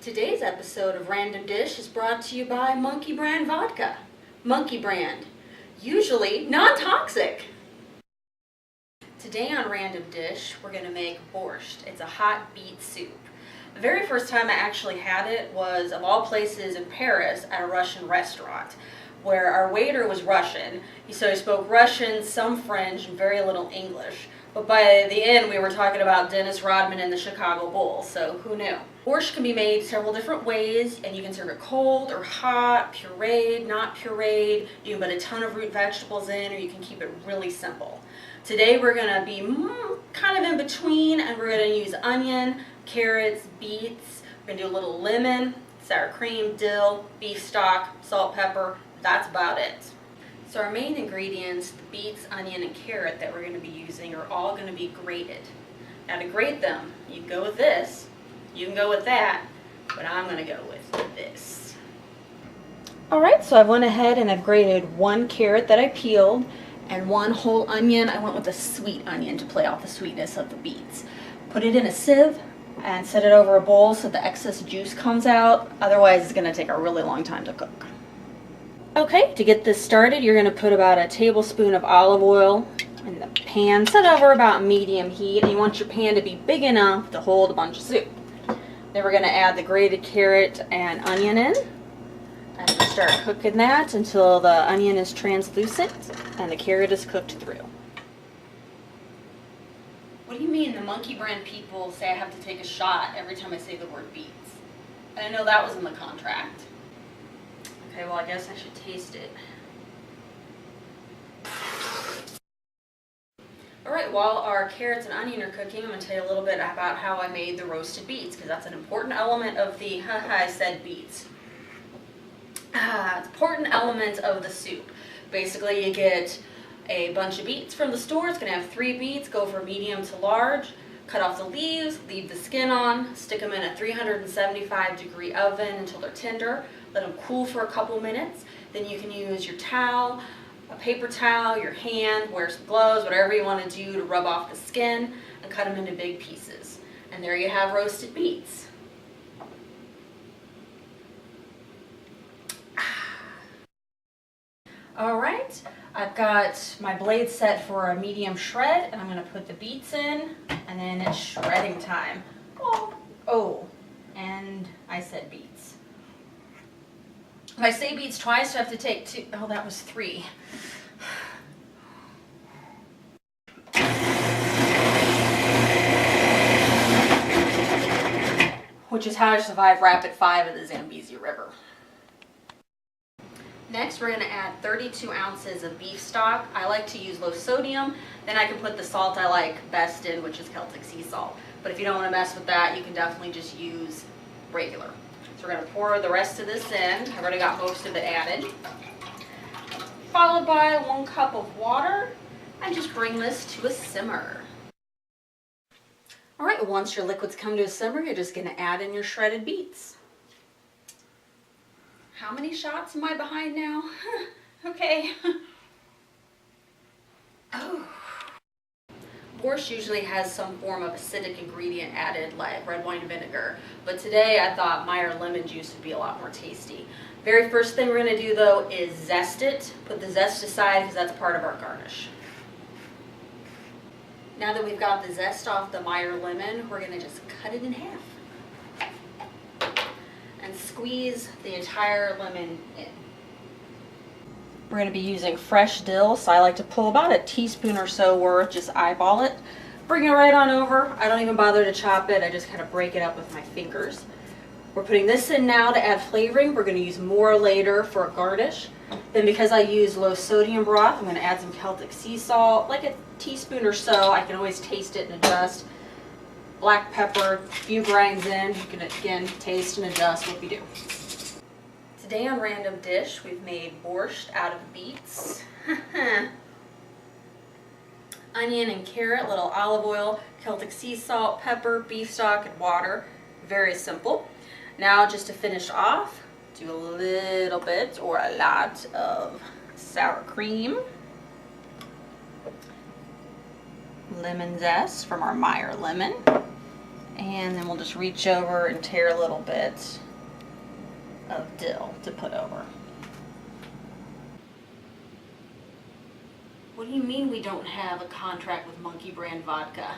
Today's episode of Random Dish is brought to you by Monkey Brand Vodka. Monkey Brand, usually non-toxic. Today on Random Dish, we're going to make borscht. It's a hot beet soup. The very first time I actually had it was, of all places, in Paris at a Russian restaurant, where our waiter was Russian. So he spoke Russian, some French, and very little English. But by the end, we were talking about Dennis Rodman and the Chicago Bulls, so who knew? Borscht can be made several different ways, and you can serve it cold or hot, pureed, not pureed. You can put a ton of root vegetables in, or you can keep it really simple. Today we're going to be kind of in between, and we're going to use onion, carrots, beets. We're going to do a little lemon, sour cream, dill, beef stock, salt, pepper. That's about it. So our main ingredients, the beets, onion, and carrot that we're going to be using are all going to be grated. Now to grate them, you can go with this, you can go with that, but I'm going to go with this. Alright, so I went ahead and I've grated one carrot that I peeled and one whole onion. I went with a sweet onion to play off the sweetness of the beets. Put it in a sieve and set it over a bowl so the excess juice comes out, otherwise it's going to take a really long time to cook. Okay, to get this started, you're going to put about a tablespoon of olive oil in the pan. Set over about medium heat, and you want your pan to be big enough to hold a bunch of soup. Then we're going to add the grated carrot and onion in. And we'll start cooking that until the onion is translucent and the carrot is cooked through. What do you mean the Monkey Brand people say I have to take a shot every time I say the word beets? I didn't know that was in the contract. Okay, well I guess I should taste it. Alright, while our carrots and onion are cooking, I'm going to tell you a little bit about how I made the roasted beets, because that's an important element of the, I said beets. It's an important element of the soup. Basically you get a bunch of beets from the store. It's going to have 3 beets, go for medium to large. Cut off the leaves, leave the skin on, stick them in a 375-degree oven until they're tender. Let them cool for a couple minutes. Then you can use your towel, a paper towel, your hand, wear some gloves, whatever you want to do to rub off the skin, and cut them into big pieces. And there you have roasted beets. Alright, I've got my blade set for a medium shred, and I'm going to put the beets in, and then it's shredding time. Oh, and I said beets. If I say beets twice, I have to take 2. Oh, that was 3. Which is how I survived Rapid 5 of the Zambezi River. Next, we're going to add 32 ounces of beef stock. I like to use low sodium. Then I can put the salt I like best in, which is Celtic sea salt. But if you don't want to mess with that, you can definitely just use regular. So we're going to pour the rest of this in. I've already got most of it added. Followed by 1 cup of water. And just bring this to a simmer. Alright, once your liquids come to a simmer, you're just going to add in your shredded beets. How many shots am I behind now? Okay. Oh. Borscht usually has some form of acidic ingredient added, like red wine vinegar. But today I thought Meyer lemon juice would be a lot more tasty. Very first thing we're going to do though is zest it. Put the zest aside because that's part of our garnish. Now that we've got the zest off the Meyer lemon, we're going to just cut it in half. And squeeze the entire lemon in. We're going to be using fresh dill, so I like to pull about a teaspoon or so worth, just eyeball it. Bring it right on over. I don't even bother to chop it, I just kind of break it up with my fingers. We're putting this in now to add flavoring. We're going to use more later for a garnish. Then because I use low sodium broth, I'm going to add some Celtic sea salt, like a teaspoon or so. I can always taste it and adjust. Black pepper, a few grinds in. You can again taste and adjust what you do. Today on Random Dish, we've made borscht out of beets, onion and carrot, little olive oil, Celtic sea salt, pepper, beef stock, and water. Very simple. Now just to finish off, do a little bit or a lot of sour cream, lemon zest from our Meyer lemon, And then we'll just reach over and tear a little bit of dill to put over. What do you mean we don't have a contract with Monkey brand vodka?